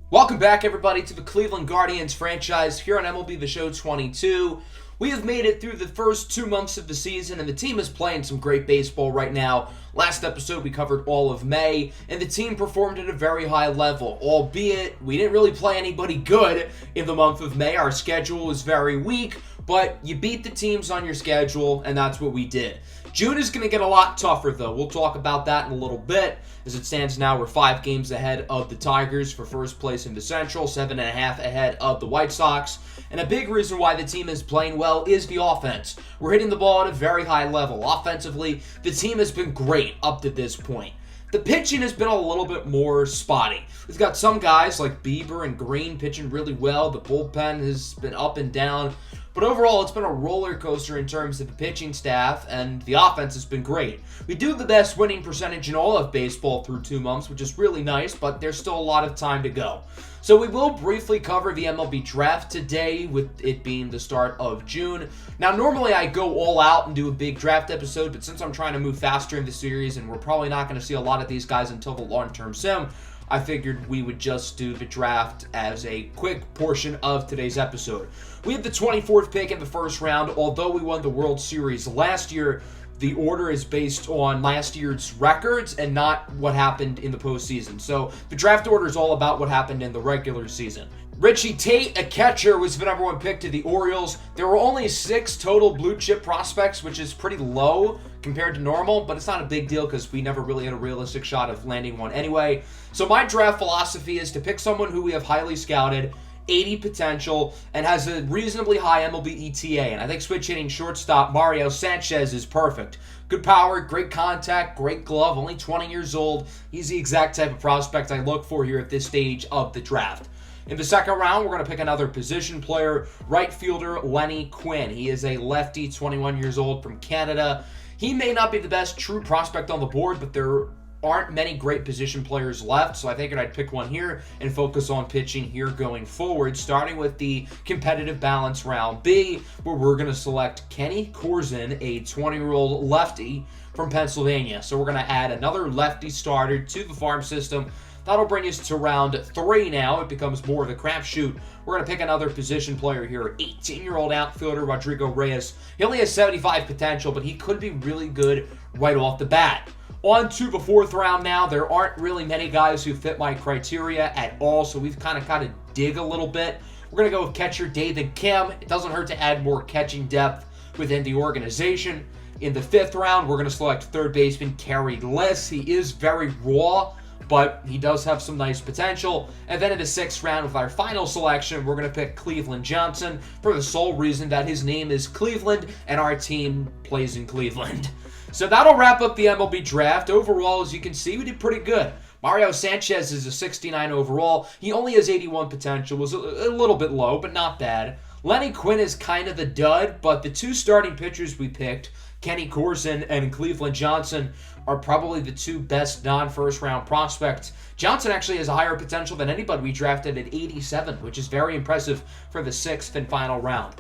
Welcome back, everybody, to the Cleveland Guardians franchise here on MLB The Show 22. We have made it through the first 2 months of the season, and the team is playing some great baseball right now. Last episode, we covered all of May, and the team performed at a very high level, albeit we didn't really play anybody good in the month of May. Our schedule was very weak, but you beat the teams on your schedule, and that's what we did. June is going to get a lot tougher, though. We'll talk about that in a little bit. As it stands now, we're 5 games ahead of the Tigers for first place in the Central, 7.5 ahead of the White Sox. And a big reason why the team is playing well is the offense. We're hitting the ball at a very high level. Offensively, the team has been great up to this point. The pitching has been a little bit more spotty. We've got some guys like Bieber and Green pitching really well. The bullpen has been up and down. But overall, it's been a roller coaster in terms of the pitching staff, and the offense has been great. We do the best winning percentage in all of baseball through 2 months, which is really nice, but there's still a lot of time to go. So we will briefly cover the MLB draft today, with it being the start of June. Now, normally I go all out and do a big draft episode, but since I'm trying to move faster in the series, and we're probably not going to see a lot of these guys until the long-term sim, I figured we would just do the draft as a quick portion of today's episode. We have the 24th pick in the first round. Although we won the World Series last year, the order is based on last year's records and not what happened in the postseason. So the draft order is all about what happened in the regular season. Richie Tate, a catcher, was the number 1 pick to the Orioles. There were only 6 total blue chip prospects, which is pretty low compared to normal, but it's not a big deal because we never really had a realistic shot of landing one anyway. So my draft philosophy is to pick someone who we have highly scouted, 80 potential, and has a reasonably high MLB ETA. And I think switch hitting shortstop Mario Sanchez is perfect. Good power, great contact, great glove, only 20 years old. He's the exact type of prospect I look for here at this stage of the draft. In the second round, we're going to pick another position player, right fielder Lenny Quinn. He is a lefty, 21 years old, from Canada. He may not be the best true prospect on the board, but there aren't many great position players left, so I figured I'd pick one here and focus on pitching here going forward, starting with the competitive balance round B, where we're going to select Kenny Corzin, a 20-year-old lefty from Pennsylvania. So we're going to add another lefty starter to the farm system. That'll bring us to round 3 now. It becomes more of a crapshoot. We're going to pick another position player here, 18-year-old outfielder Rodrigo Reyes. He only has 75 potential, but he could be really good right off the bat. On to the 4th round now. There aren't really many guys who fit my criteria at all, so we've kind of got to dig a little bit. We're going to go with catcher David Kim. It doesn't hurt to add more catching depth within the organization. In the 5th round, we're going to select third baseman Kerry Liss. He is very raw, but he does have some nice potential. And then in the 6th round, with our final selection, we're going to pick Cleveland Johnson for the sole reason that his name is Cleveland and our team plays in Cleveland. So that'll wrap up the MLB draft. Overall, as you can see, we did pretty good. Mario Sanchez is a 69 overall. He only has 81 potential. Was a little bit low, but not bad. Lenny Quinn is kind of the dud, but the 2 starting pitchers we picked, Kenny Corzin and Cleveland Johnson, are probably the 2 best non-first round prospects. Johnson actually has a higher potential than anybody we drafted at 87, which is very impressive for the 6th and final round.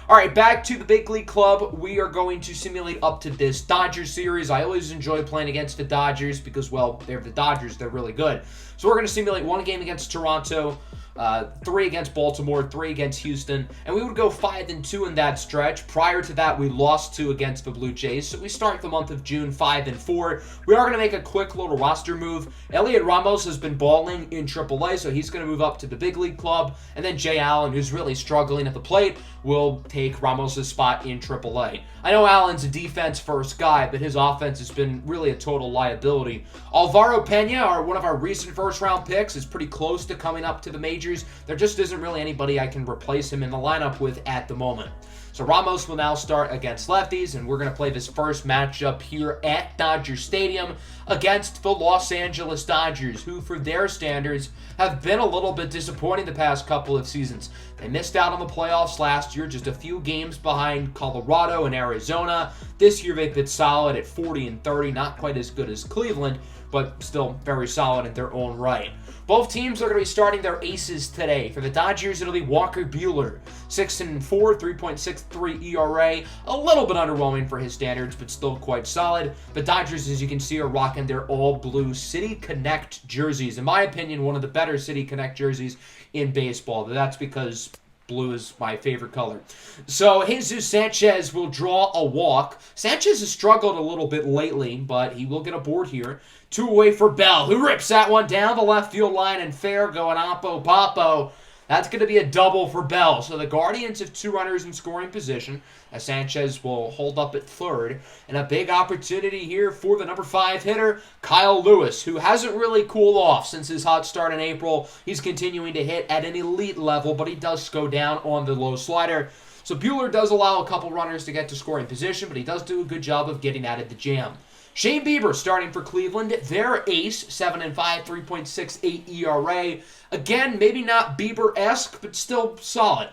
All right, back to the big league club. We are going to simulate up to this Dodgers series. I always enjoy playing against the Dodgers because, well, they're the Dodgers. They're really good. So we're going to simulate 1 game against Toronto, 3 against Baltimore, 3 against Houston, and we would go 5-2 in that stretch. Prior to that, we lost 2 against the Blue Jays, so we start the month of June 5-4. We are going to make a quick little roster move. Elliot Ramos has been balling in AAA, so he's going to move up to the big league club, and then Jay Allen, who's really struggling at the plate, will take Ramos' spot in AAA. I know Allen's a defense-first guy, but his offense has been really a total liability. Alvaro Pena, one of our recent first-round picks, is pretty close to coming up to the majors. There just isn't really anybody I can replace him in the lineup with at the moment. So Ramos will now start against lefties, and we're going to play this first matchup here at Dodger Stadium against the Los Angeles Dodgers, who, for their standards, have been a little bit disappointing the past couple of seasons. They missed out on the playoffs last year, just a few games behind Colorado and Arizona. This year they've been solid at 40-30, not quite as good as Cleveland, but still very solid in their own right. Both teams are going to be starting their aces today. For the Dodgers, it'll be Walker Buehler, 6-4, 3.6 3.63 ERA. A little bit underwhelming for his standards, but still quite solid. The Dodgers, as you can see, are rocking their all-blue City Connect jerseys. In my opinion, one of the better City Connect jerseys in baseball. That's because blue is my favorite color. So Jesus Sanchez will draw a walk. Sanchez has struggled a little bit lately, but he will get a board here. 2 away for Bell, who rips that one down the left field line and fair, going Oppo Popo. That's going to be a double for Bell. So the Guardians have 2 runners in scoring position, as Sanchez will hold up at third. And a big opportunity here for the number 5 hitter, Kyle Lewis, who hasn't really cooled off since his hot start in April. He's continuing to hit at an elite level, but he does go down on the low slider. So Buehler does allow a couple runners to get to scoring position, but he does do a good job of getting out of the jam. Shane Bieber starting for Cleveland. Their ace, 7-5, 3.68 ERA. Again, maybe not Bieber-esque, but still solid.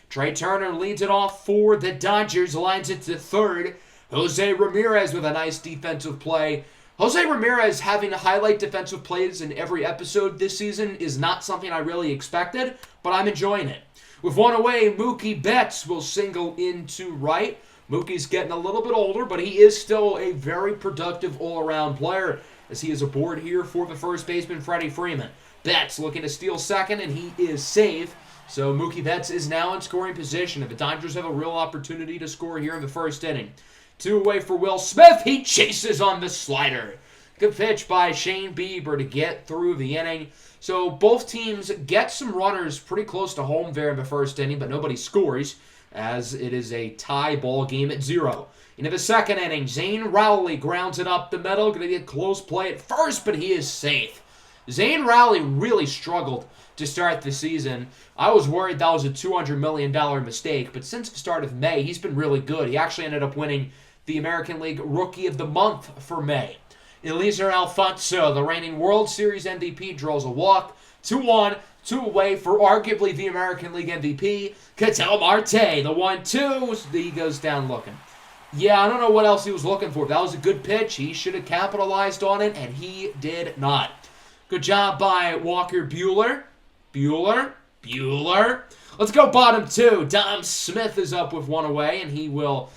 Trey Turner leads it off for the Dodgers, lines it to third. Jose Ramirez with a nice defensive play. Jose Ramirez having highlight defensive plays in every episode this season is not something I really expected, but I'm enjoying it. With 1 away, Mookie Betts will single into right. Mookie's getting a little bit older, but he is still a very productive all-around player, as he is aboard here for the first baseman, Freddie Freeman. Betts looking to steal second, and he is safe. So Mookie Betts is now in scoring position, and the Dodgers have a real opportunity to score here in the first inning. 2 away for Will Smith. He chases on the slider. Good pitch by Shane Bieber to get through the inning. So both teams get some runners pretty close to home there in the first inning, but nobody scores, as it is a tie ball game at 0. Into the second inning, Zane Rowley grounds it up the middle. Going to be a close play at first, but he is safe. Zane Rowley really struggled to start the season. I was worried that was a $200 million mistake, but since the start of May, he's been really good. He actually ended up winning the American League Rookie of the Month for May. Eliezer Alfonso, the reigning World Series MVP, draws a walk. 2-1. 2 away for arguably the American League MVP, Ketel Marte. The 1-2, he goes down looking. Yeah, I don't know what else he was looking for. That was a good pitch. He should have capitalized on it, and he did not. Good job by Walker Buehler. Buehler. Let's go bottom 2. Dom Smith is up with 1 away, and he will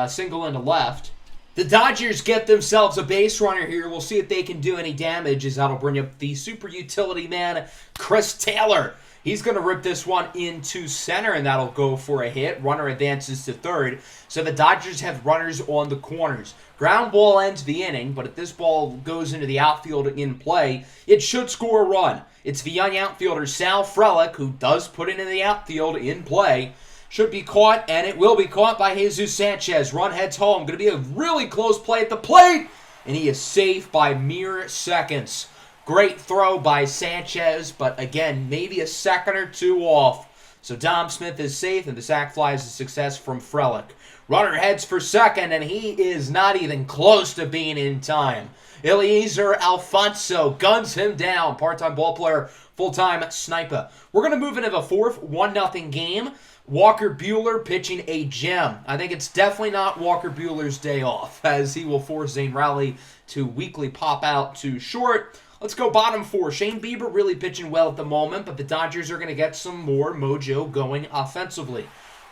single into left. The Dodgers get themselves a base runner here. We'll see if they can do any damage, as that'll bring up the super utility man, Chris Taylor. He's going to rip this one into center, and that'll go for a hit. Runner advances to third. So the Dodgers have runners on the corners. Ground ball ends the inning, but if this ball goes into the outfield in play, it should score a run. It's the young outfielder, Sal Frelick, who does put it in the outfield in play. Should be caught, and it will be caught by Jesus Sanchez. Run heads home. Going to be a really close play at the plate, and he is safe by mere seconds. Great throw by Sanchez, but again, maybe a second or 2 off. So Dom Smith is safe, and the sac fly is a success from Frelick. Runner heads for second, and he is not even close to being in time. Eliezer Alfonso guns him down. Part-time ball player, full-time sniper. We're going to move into the fourth, 1-0 game. Walker Buehler pitching a gem. I think it's definitely not Walker Buehler's day off, as he will force Zane Rowley to weakly pop out to short. Let's go bottom 4. Shane Bieber really pitching well at the moment, but the Dodgers are going to get some more mojo going offensively.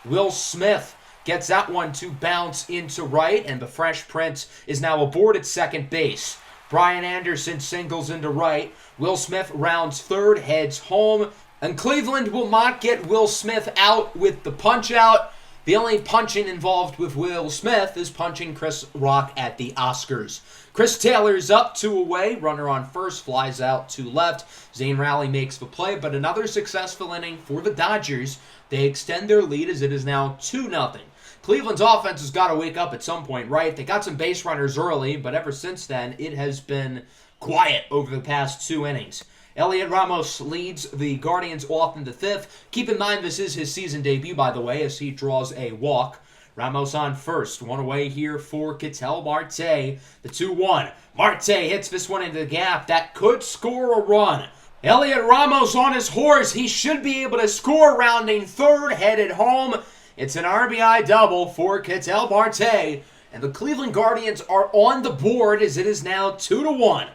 Will Smith gets that one to bounce into right, and the Fresh Prince is now aboard at second base. Brian Anderson singles into right. Will Smith rounds third, heads home. And Cleveland will not get Will Smith out with the punch-out. The only punching involved with Will Smith is punching Chris Rock at the Oscars. Chris Taylor's up 2 away. Runner on first flies out to left. Zane Rowley makes the play, but another successful inning for the Dodgers. They extend their lead as it is now 2-0. Cleveland's offense has got to wake up at some point, right? They got some base runners early, but ever since then, it has been quiet over the past 2 innings. Elliot Ramos leads the Guardians off in the 5th. Keep in mind this is his season debut, by the way, as he draws a walk. Ramos on first. 1 away here for Ketel Marte. The 2-1. Marte hits this one into the gap. That could score a run. Elliot Ramos on his horse. He should be able to score, rounding third, headed home. It's an RBI double for Ketel Marte. And the Cleveland Guardians are on the board as it is now 2-1.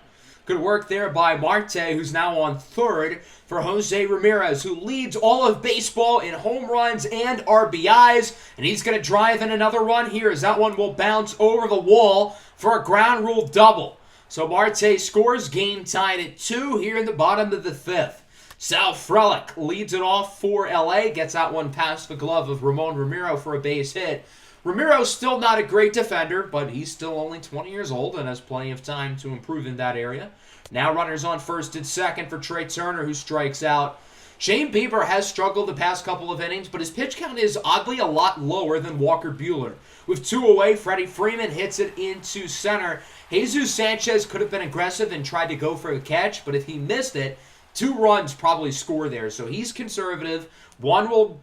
Good work there by Marte, who's now on third for Jose Ramirez, who leads all of baseball in home runs and RBIs. And he's going to drive in another run here as that one will bounce over the wall for a ground rule double. So Marte scores, game tied at 2 here in the bottom of the 5th. Sal Frelick leads it off for LA, gets that one past the glove of Ramon Ramiro for a base hit. Ramiro's still not a great defender, but he's still only 20 years old and has plenty of time to improve in that area. Now runners on first and second for Trey Turner, who strikes out. Shane Bieber has struggled the past couple of innings, but his pitch count is oddly a lot lower than Walker Buehler. With 2 away, Freddie Freeman hits it into center. Jesus Sanchez could have been aggressive and tried to go for a catch, but if he missed it, 2 runs probably score there. So he's conservative. One will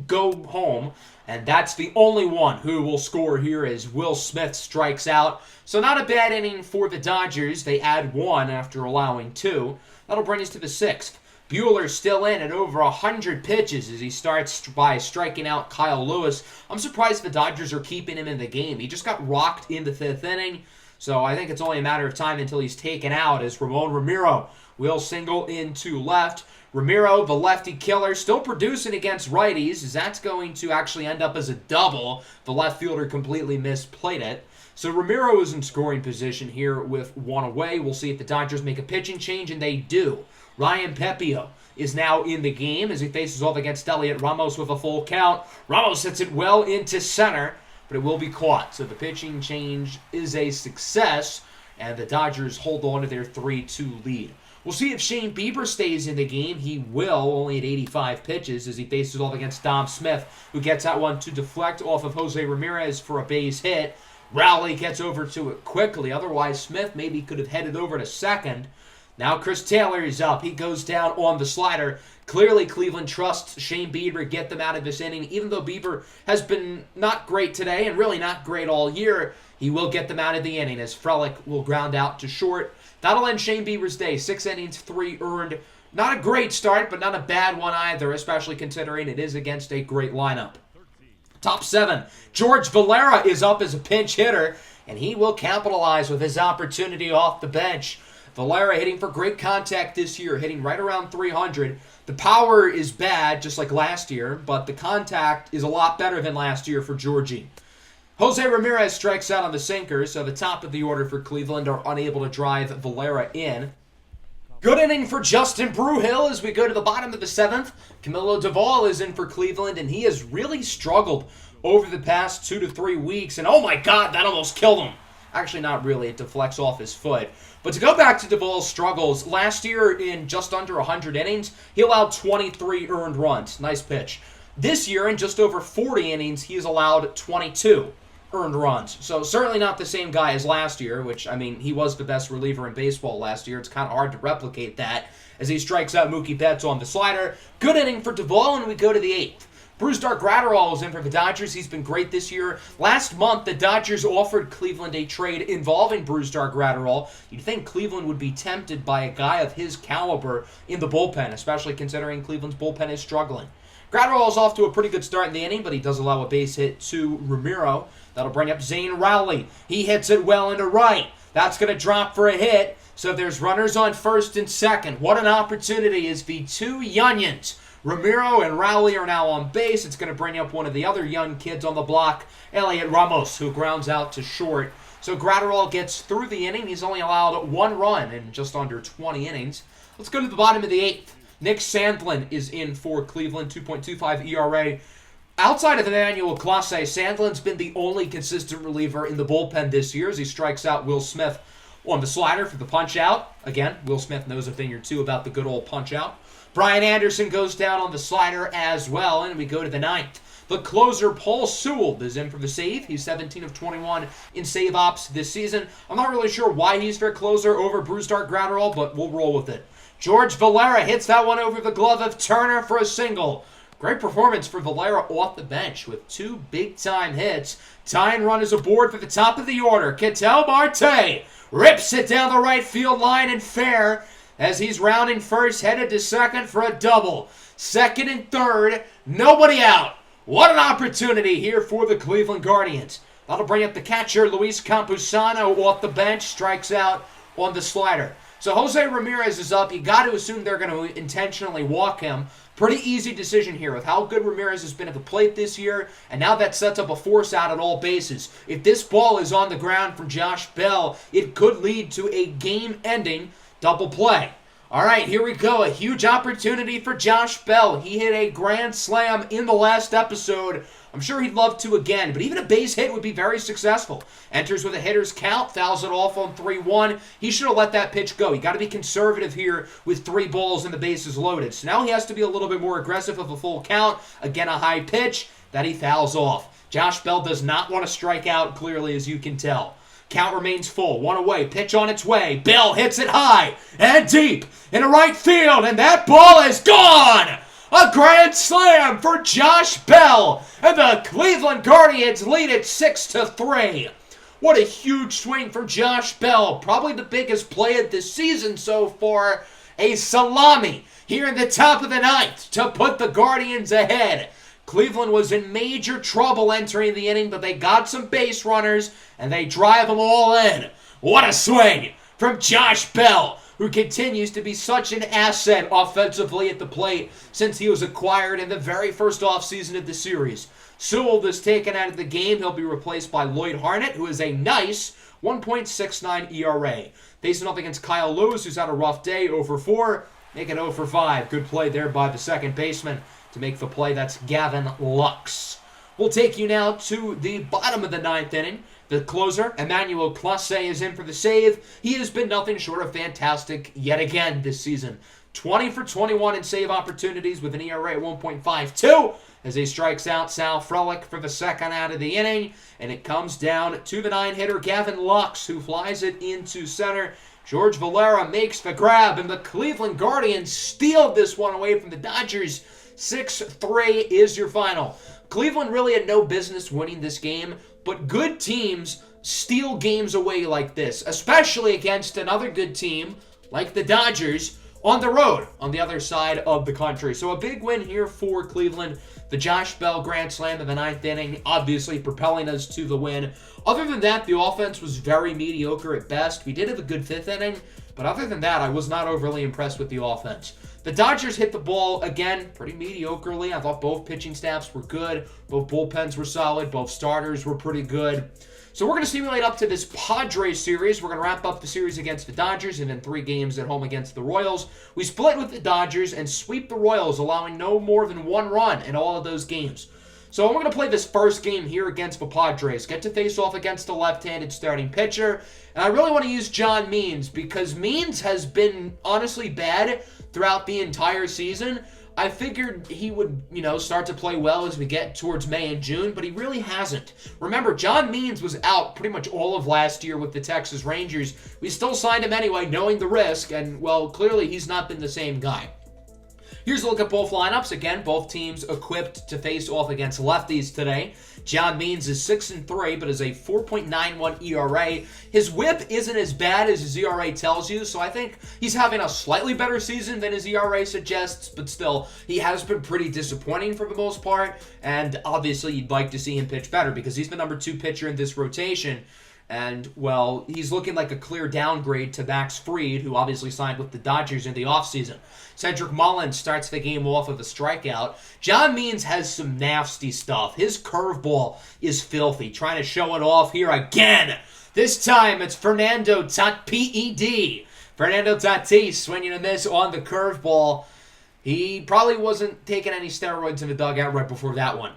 go home, and that's the only one who will score here as Will Smith strikes out. So not a bad inning for the Dodgers. They add 1 after allowing 2. That'll bring us to the 6th. Buehler still in at over 100 pitches as he starts by striking out Kyle Lewis. I'm surprised the Dodgers are keeping him in the game. He just got rocked in the 5th inning, so I think it's only a matter of time until he's taken out as Ramon Ramiro will single into left. Ramiro, the lefty killer, still producing against righties, as that's going to actually end up as a double. The left fielder completely misplayed it. So Ramiro is in scoring position here with 1 away. We'll see if the Dodgers make a pitching change, and they do. Ryan Pepio is now in the game as he faces off against Elliot Ramos with a full count. Ramos hits it well into center, but it will be caught. So the pitching change is a success, and the Dodgers hold on to their 3-2 lead. We'll see if Shane Bieber stays in the game. He will, only at 85 pitches, as he faces off against Dom Smith, who gets that one to deflect off of Jose Ramirez for a base hit. Rowley gets over to it quickly. Otherwise, Smith maybe could have headed over to second. Now Chris Taylor is up. He goes down on the slider. Clearly, Cleveland trusts Shane Bieber to get them out of this inning. Even though Bieber has been not great today and really not great all year, he will get them out of the inning as Frelick will ground out to short. That'll end Shane Bieber's day. 6 innings, 3 earned. Not a great start, but not a bad one either, especially considering it is against a great lineup. Top 7, George Valera is up as a pinch hitter, and he will capitalize with his opportunity off the bench. Valera hitting for great contact this year, hitting right around 300. The power is bad, just like last year, but the contact is a lot better than last year for Georgie. Jose Ramirez strikes out on the sinker, so the top of the order for Cleveland are unable to drive Valera in. Good inning for Justin Brewhill as we go to the bottom of the 7th. Camilo Doval is in for Cleveland, and he has really struggled over the past 2 to 3 weeks. And oh my God, that almost killed him. Actually, not really. It deflects off his foot. But to go back to Doval's struggles, last year in just under 100 innings, he allowed 23 earned runs. Nice pitch. This year, in just over 40 innings, he has allowed 22 earned runs. So certainly not the same guy as last year, which, I mean, he was the best reliever in baseball last year. It's kind of hard to replicate that as he strikes out Mookie Betts on the slider. Good inning for Doval, and we go to the 8th. Brusdar Graterol is in for the Dodgers. He's been great this year. Last month, the Dodgers offered Cleveland a trade involving Brusdar Graterol. You'd think Cleveland would be tempted by a guy of his caliber in the bullpen, especially considering Cleveland's bullpen is struggling. Graterol is off to a pretty good start in the inning, but he does allow a base hit to Ramiro. That'll bring up Zane Rowley. He hits it well into right. That's going to drop for a hit. So there's runners on first and second. What an opportunity as the 2 Youngins, Ramiro and Rowley, are now on base. It's going to bring up one of the other young kids on the block, Elliot Ramos, who grounds out to short. So Graterol gets through the inning. He's only allowed 1 run in just under 20 innings. Let's go to the bottom of the 8th. Nick Sandlin is in for Cleveland, 2.25 ERA. Outside of the Emmanuel Clase, Sandlin's been the only consistent reliever in the bullpen this year as he strikes out Will Smith on the slider for the punch-out. Again, Will Smith knows a thing or two about the good old punch-out. Brian Anderson goes down on the slider as well, and we go to the 9th. The closer, Paul Sewell, is in for the save. He's 17 of 21 in save ops this season. I'm not really sure why he's their closer over Brusdar Graterol, but we'll roll with it. George Valera hits that one over the glove of Turner for a single. Great performance for Valera off the bench with 2 big-time hits. Tying run is aboard for the top of the order. Ketel Marte rips it down the right field line and fair as he's rounding first, headed to second for a double. Second and third, nobody out. What an opportunity here for the Cleveland Guardians. That'll bring up the catcher, Luis Campusano, off the bench, strikes out on the slider. So Jose Ramirez is up. You got to assume they're going to intentionally walk him. Pretty easy decision here with how good Ramirez has been at the plate this year, and now that sets up a force out at all bases. If this ball is on the ground from Josh Bell, it could lead to a game-ending double play. All right, here we go. A huge opportunity for Josh Bell. He hit a grand slam in the last episode. I'm sure he'd love to again, but even a base hit would be very successful. Enters with a hitter's count, fouls it off on 3-1. He should have let that pitch go. You got to be conservative here with 3 balls and the bases loaded. So now he has to be a little bit more aggressive of a full count. Again, a high pitch that he fouls off. Josh Bell does not want to strike out, clearly, as you can tell. Count remains full. 1 away. Pitch on its way. Bell hits it high and deep into right field, and that ball is gone! A grand slam for Josh Bell, and the Cleveland Guardians lead it 6-3. What a huge swing from Josh Bell. Probably the biggest play of the season so far. A salami here in the top of the ninth to put the Guardians ahead. Cleveland was in major trouble entering the inning, but they got some base runners, and they drive them all in. What a swing from Josh Bell, who continues to be such an asset offensively at the plate since he was acquired in the very first offseason of the series. Sewell is taken out of the game. He'll be replaced by Lloyd Harnett, who is a nice 1.69 ERA. Facing off against Kyle Lewis, who's had a rough day, 0-4. Make it 0-5. Good play there by the second baseman to make the play. That's Gavin Lux. We'll take you now to the bottom of the ninth inning. The closer, Emmanuel Clase, is in for the save. He has been nothing short of fantastic yet again this season. 20 for 21 in save opportunities with an ERA at 1.52 as he strikes out Sal Frelick for the second out of the inning. And it comes down to the 9-hitter Gavin Lux, who flies it into center. George Valera makes the grab, and the Cleveland Guardians steal this one away from the Dodgers. 6-3 is your final. Cleveland really had no business winning this game, but good teams steal games away like this, especially against another good team like the Dodgers on the road on the other side of the country. So a big win here for Cleveland. The Josh Bell grand slam in the ninth inning, obviously propelling us to the win. Other than that, the offense was very mediocre at best. We did have a good fifth inning, but other than that, I was not overly impressed with the offense. The Dodgers hit the ball, again, pretty mediocrely. I thought both pitching staffs were good. Both bullpens were solid. Both starters were pretty good. So we're going to simulate up to this Padres series. We're going to wrap up the series against the Dodgers and then 3 games at home against the Royals. We split with the Dodgers and sweep the Royals, allowing no more than 1 run in all of those games. So we're going to play this first game here against the Padres. Get to face off against a left-handed starting pitcher. And I really want to use John Means because Means has been honestly bad throughout the entire season. I figured he would, start to play well as we get towards May and June, but he really hasn't. Remember, John Means was out pretty much all of last year with the Texas Rangers. We still signed him anyway, knowing the risk, and, well, clearly he's not been the same guy. Here's a look at both lineups. Again, both teams equipped to face off against lefties today. John Means is 6-3, but is a 4.91 ERA. His whip isn't as bad as his ERA tells you, so I think he's having a slightly better season than his ERA suggests, but still, he has been pretty disappointing for the most part, and obviously you'd like to see him pitch better because he's the number 2 pitcher in this rotation. And, well, he's looking like a clear downgrade to Max Fried, who obviously signed with the Dodgers in the offseason. Cedric Mullins starts the game off with a strikeout. John Means has some nasty stuff. His curveball is filthy. Trying to show it off here again. This time it's Fernando Tatis. Fernando Tatis swinging a miss on the curveball. He probably wasn't taking any steroids in the dugout right before that one.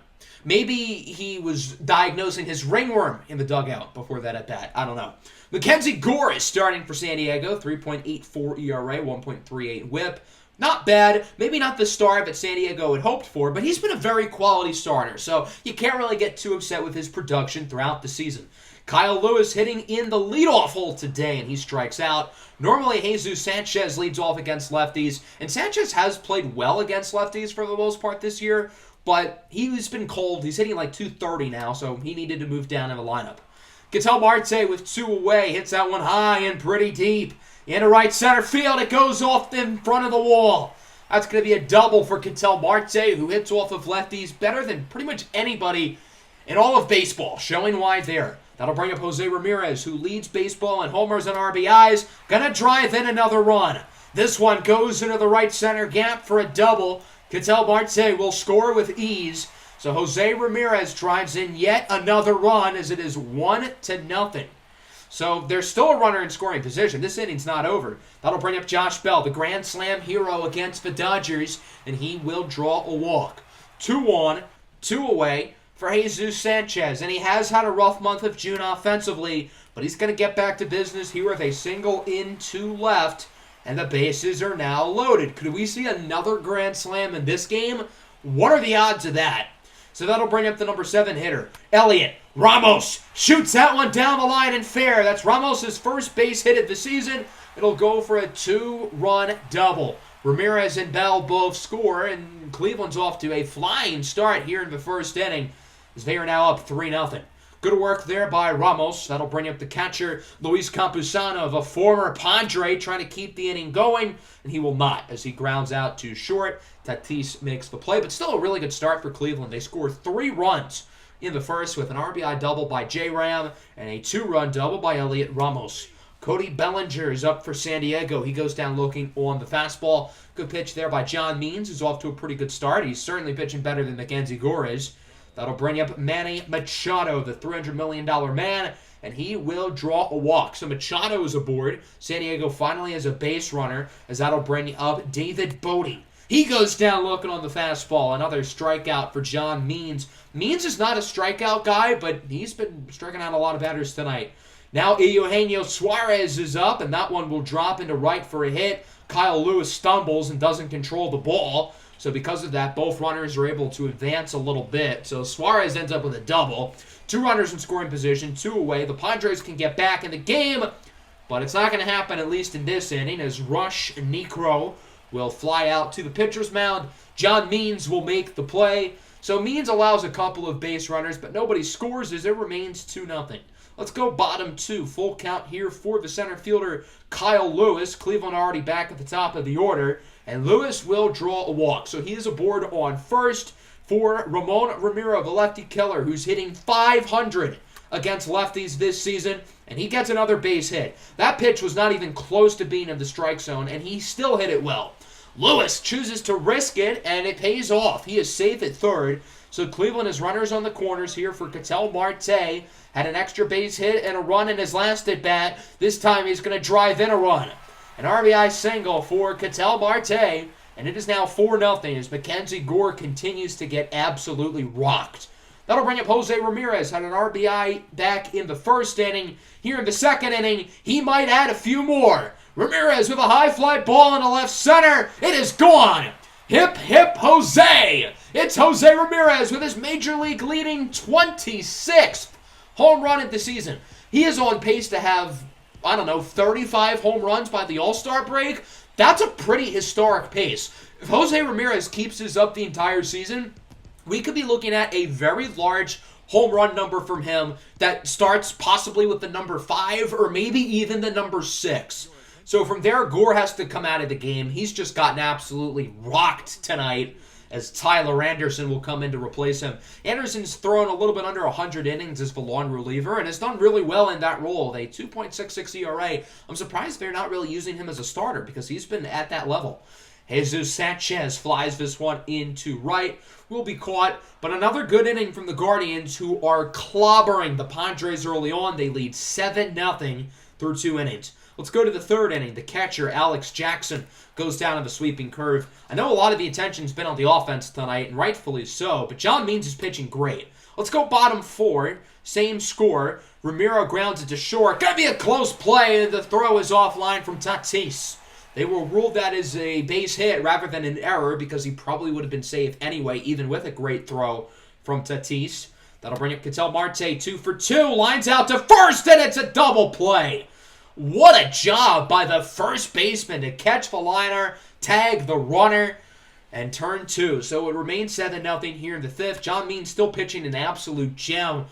Maybe he was diagnosing his ringworm in the dugout before that at bat. I don't know. Mackenzie Gore is starting for San Diego. 3.84 ERA, 1.38 whip. Not bad. Maybe not the star that San Diego had hoped for, but he's been a very quality starter, so you can't really get too upset with his production throughout the season. Kyle Lewis hitting in the leadoff hole today, and he strikes out. Normally, Jesus Sanchez leads off against lefties, and Sanchez has played well against lefties for the most part this year, but he's been cold. He's hitting like 230 now, so he needed to move down in the lineup. Ketel Marte with 2 away, hits that one high and pretty deep. Into right center field, it goes off in front of the wall. That's going to be a double for Ketel Marte, who hits off of lefties better than pretty much anybody in all of baseball, showing why there. That'll bring up Jose Ramirez, who leads baseball in homers and RBIs. Gonna drive in another run. This one goes into the right center gap for a double. Ketel Marte will score with ease. So Jose Ramirez drives in yet another run as it is 1-0. So there's still a runner in scoring position. This inning's not over. That'll bring up Josh Bell, the Grand Slam hero against the Dodgers, and he will draw a walk. 2-1, 2 away for Jesus Sanchez, and he has had a rough month of June offensively, but he's going to get back to business here with a single in, 2 left, and the bases are now loaded. Could we see another Grand Slam in this game? What are the odds of that? So that'll bring up the number 7 hitter, Elliot Ramos. Shoots that one down the line and fair. That's Ramos' first base hit of the season. It'll go for a 2-run double. Ramirez and Bell both score, and Cleveland's off to a flying start here in the first inning as they are now up 3-0. Good work there by Ramos. That'll bring up the catcher, Luis Campusano, a former Padre, trying to keep the inning going, and he will not as he grounds out to short. Tatis makes the play, but still a really good start for Cleveland. They score 3 runs in the first with an RBI double by J-Ram and a 2-run double by Elliot Ramos. Cody Bellinger is up for San Diego. He goes down looking on the fastball. Good pitch there by John Means, who's off to a pretty good start. He's certainly pitching better than Mackenzie Gore is. That'll bring up Manny Machado, the $300 million man, and he will draw a walk. So Machado is aboard. San Diego finally has a base runner, as that'll bring up David Bodie. He goes down looking on the fastball. Another strikeout for John Means. Means is not a strikeout guy, but he's been striking out a lot of batters tonight. Now Eugenio Suarez is up, and that one will drop into right for a hit. Kyle Lewis stumbles and doesn't control the ball. So because of that, both runners are able to advance a little bit. So Suarez ends up with a double. 2 runners in scoring position, 2 away. The Padres can get back in the game, but it's not going to happen, at least in this inning, as Rush Necro will fly out to the pitcher's mound. John Means will make the play. So Means allows a couple of base runners, but nobody scores as it remains 2-0. Let's go bottom 2. Full count here for the center fielder, Kyle Lewis. Cleveland already back at the top of the order. And Lewis will draw a walk. So he is aboard on first for Ramon Ramiro, the lefty killer, who's hitting .500 against lefties this season. And he gets another base hit. That pitch was not even close to being in the strike zone, and he still hit it well. Lewis chooses to risk it, and it pays off. He is safe at third. So Cleveland has runners on the corners here for Ketel Marte. Had an extra base hit and a run in his last at-bat. This time he's going to drive in a run. An RBI single for Ketel Marte, and it is now 4-0 as Mackenzie Gore continues to get absolutely rocked. That'll bring up Jose Ramirez. Had an RBI back in the first inning. Here in the second inning, he might add a few more. Ramirez with a high fly ball in the left center. It is gone. Hip, hip, Jose. It's Jose Ramirez with his major league leading 26th home run of the season. He is on pace to have, 35 home runs by the All-Star break. That's a pretty historic pace. If Jose Ramirez keeps this up the entire season, we could be looking at a very large home run number from him that starts possibly with the number 5 or maybe even the number 6. So from there, Gore has to come out of the game. He's just gotten absolutely rocked tonight as Tyler Anderson will come in to replace him. Anderson's thrown a little bit under 100 innings as the long reliever and has done really well in that role. They 2.66 ERA. I'm surprised they're not really using him as a starter because he's been at that level. Jesus Sanchez flies this one into right. Will be caught, but another good inning from the Guardians, who are clobbering the Padres early on. They lead 7-0 through 2 innings. Let's go to the third inning. The catcher, Alex Jackson, goes down on the sweeping curve. I know a lot of the attention's been on the offense tonight, and rightfully so, but John Means is pitching great. Let's go bottom 4. Same score. Ramiro grounds it to short. Gonna be a close play, and the throw is offline from Tatis. They will rule that as a base hit rather than an error because he probably would have been safe anyway, even with a great throw from Tatis. That'll bring up Ketel Marte, 2 for 2. Lines out to first, and it's a double play. What a job by the first baseman to catch the liner, tag the runner, and turn 2. So it remains 7-0 here in the 5th. John Means still pitching an absolute gem.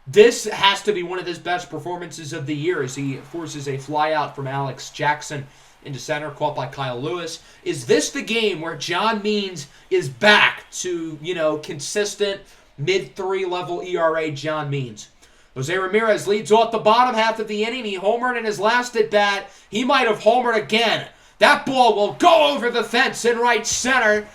This has to be one of his best performances of the year as he forces a flyout from Alex Jackson into center, caught by Kyle Lewis. Is this the game where John Means is back to, consistent mid-3 level ERA John Means? The Jose Ramirez leads off the bottom half of the inning. He homered in his last at-bat. He might have homered again. That ball will go over the fence in right center.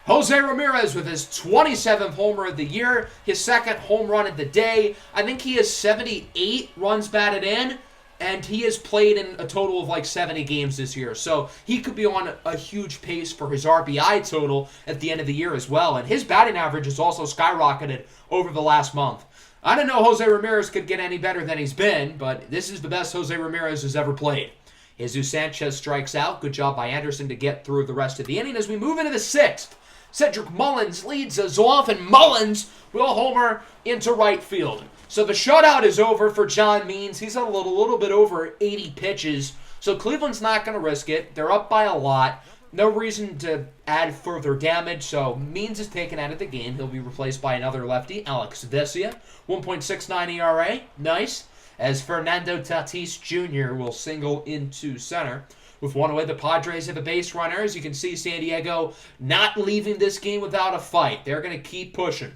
Jose Ramirez with his 27th homer of the year, his second home run of the day. I think he has 78 runs batted in, and he has played in a total of like 70 games this year. So he could be on a huge pace for his RBI total at the end of the year as well. And his batting average has also skyrocketed over the last month. I didn't know Jose Ramirez could get any better than he's been, but this is the best Jose Ramirez has ever played. Jesus Sanchez strikes out. Good job by Anderson to get through the rest of the inning. As we move into the sixth, Cedric Mullins leads us off, and Mullins will homer into right field. So the shutout is over for John Means. He's had a little bit over 80 pitches. So Cleveland's not going to risk it. They're up by a lot. No reason to add further damage. So Means is taken out of the game. He'll be replaced by another lefty, Alex Vesia. 1.69 ERA. Nice. As Fernando Tatis Jr. will single into center. With one away, the Padres have a base runner. As you can see, San Diego not leaving this game without a fight. They're going to keep pushing.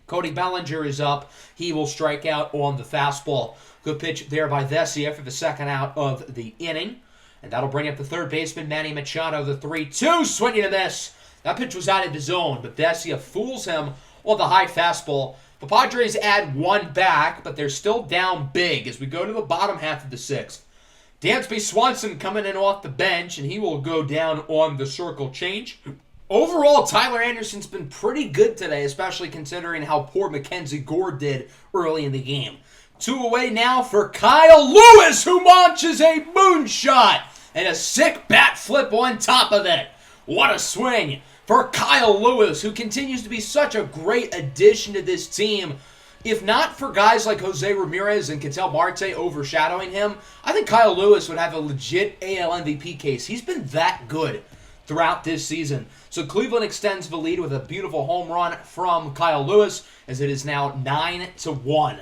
Cody Bellinger is up. He will strike out on the fastball. Good pitch there by Vesia for the second out of the inning. And that'll bring up the third baseman, Manny Machado, the 3-2. Swinging and a miss. That pitch was out of the zone, but Vesia fools him on the high fastball. The Padres add one back, but they're still down big as we go to the bottom half of the sixth. Dansby Swanson coming in off the bench, and he will go down on the circle change. Overall, Tyler Anderson's been pretty good today, especially considering how poor Mackenzie Gore did early in the game. 2 away now for Kyle Lewis, who launches a moonshot and a sick bat flip on top of it. What a swing for Kyle Lewis, who continues to be such a great addition to this team. If not for guys like Jose Ramirez and Ketel Marte overshadowing him, I think Kyle Lewis would have a legit AL MVP case. He's been that good throughout this season. So Cleveland extends the lead with a beautiful home run from Kyle Lewis, as it is now 9-1.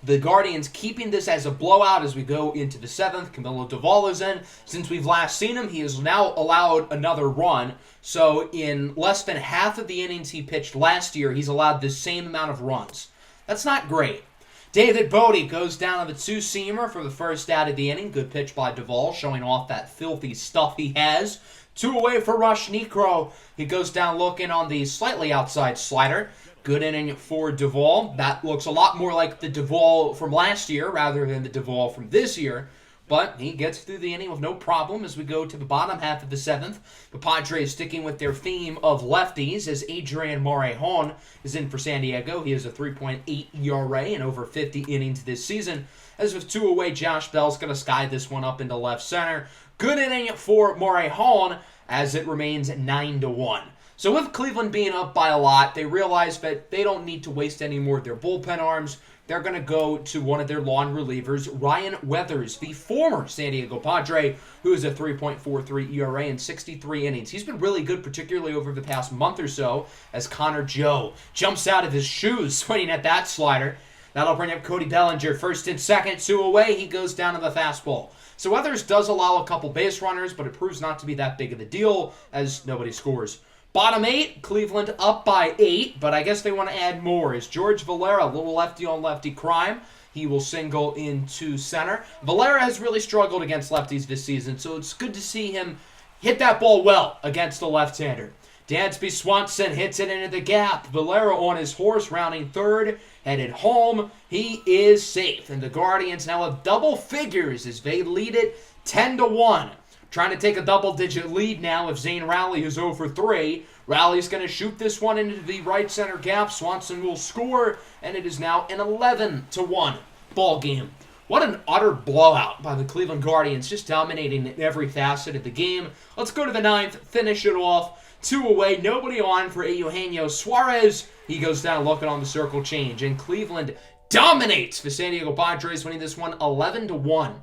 The Guardians keeping this as a blowout as we go into the seventh. Camilo Doval is in. Since we've last seen him, he has now allowed another run. So in less than half of the innings he pitched last year, he's allowed the same amount of runs. That's not great. David Bodie goes down on the two-seamer for the first out of the inning. Good pitch by Duvall, showing off that filthy stuff he has. 2 away for Rush Necro. He goes down looking on the slightly outside slider. Good inning for Duvall. That looks a lot more like the Duvall from last year rather than the Duvall from this year. But he gets through the inning with no problem as we go to the bottom half of the seventh. The Padres sticking with their theme of lefties as Adrian Morejon is in for San Diego. He has a 3.8 ERA in over 50 innings this season. As with 2 away, Josh Bell's going to sky this one up into left center. Good inning for Morejon as it remains 9-1. So with Cleveland being up by a lot, they realize that they don't need to waste any more of their bullpen arms. They're going to go to one of their long relievers, Ryan Weathers, the former San Diego Padre, who has a 3.43 ERA in 63 innings. He's been really good, particularly over the past month or so, as Connor Joe jumps out of his shoes swinging at that slider. That'll bring up Cody Bellinger, first and second, 2 away. He goes down to the fastball. So Weathers does allow a couple base runners, but it proves not to be that big of a deal, as nobody scores. Bottom 8, Cleveland up by 8, but I guess they want to add more. Is George Valera, a little lefty-on-lefty crime. He will single into center. Valera has really struggled against lefties this season, so it's good to see him hit that ball well against the left-hander. Dansby Swanson hits it into the gap. Valera on his horse, rounding third, headed home. He is safe, and the Guardians now have double figures as they lead it 10-1. Trying to take a double-digit lead now if Zane Rowley is 0 for 3. Rowley's going to shoot this one into the right center gap. Swanson will score, and it is now an 11-1 ball game. What an utter blowout by the Cleveland Guardians, just dominating in every facet of the game. Let's go to the ninth, finish it off. 2 away, nobody on for Eugenio Suarez. He goes down looking on the circle change, and Cleveland dominates the San Diego Padres, winning this one 11-1.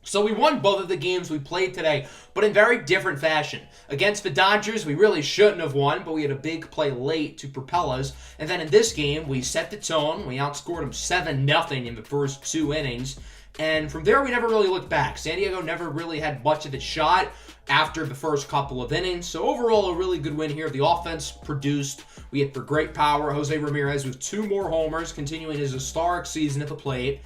So we won both of the games we played today, but in very different fashion. Against the Dodgers, we really shouldn't have won, but we had a big play late to propel us. And then in this game, we set the tone. We outscored them 7-0 in the first 2 innings. And from there, we never really looked back. San Diego never really had much of its shot after the first couple of innings. So overall, a really good win here. The offense produced. We hit for great power. Jose Ramirez with 2 more homers, continuing his historic season at the plate.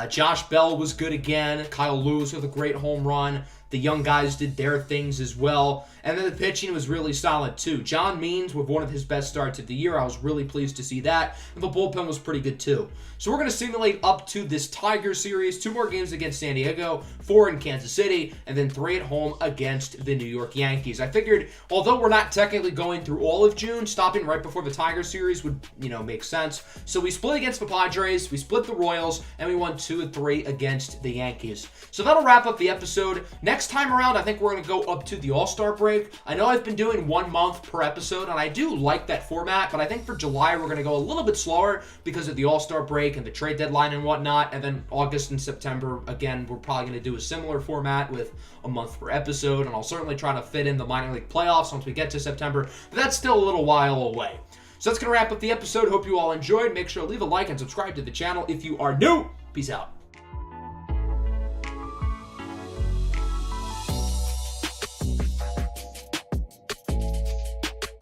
Josh Bell was good again. Kyle Lewis with a great home run. The young guys did their things as well. And then the pitching was really solid too. John Means with one of his best starts of the year. I was really pleased to see that. And the bullpen was pretty good too. So we're going to simulate up to this Tiger series. 2 more games against San Diego, 4 in Kansas City, and then 3 at home against the New York Yankees. I figured, although we're not technically going through all of June, stopping right before the Tiger series would, make sense. So we split against the Padres, we split the Royals, and we won 2 of 3 against the Yankees. So that'll wrap up the episode. Next time around, I think we're going to go up to the All-Star break. I know I've been doing 1 month per episode, and I do like that format, but I think for July we're going to go a little bit slower because of the All-Star break and the trade deadline and whatnot. And then August and September, again, we're probably going to do a similar format with a month per episode, and I'll certainly try to fit in the minor league playoffs once we get to September, but that's still a little while away. So that's going to wrap up the episode. Hope you all enjoyed. Make sure to leave a like and subscribe to the channel if you are new. Peace out.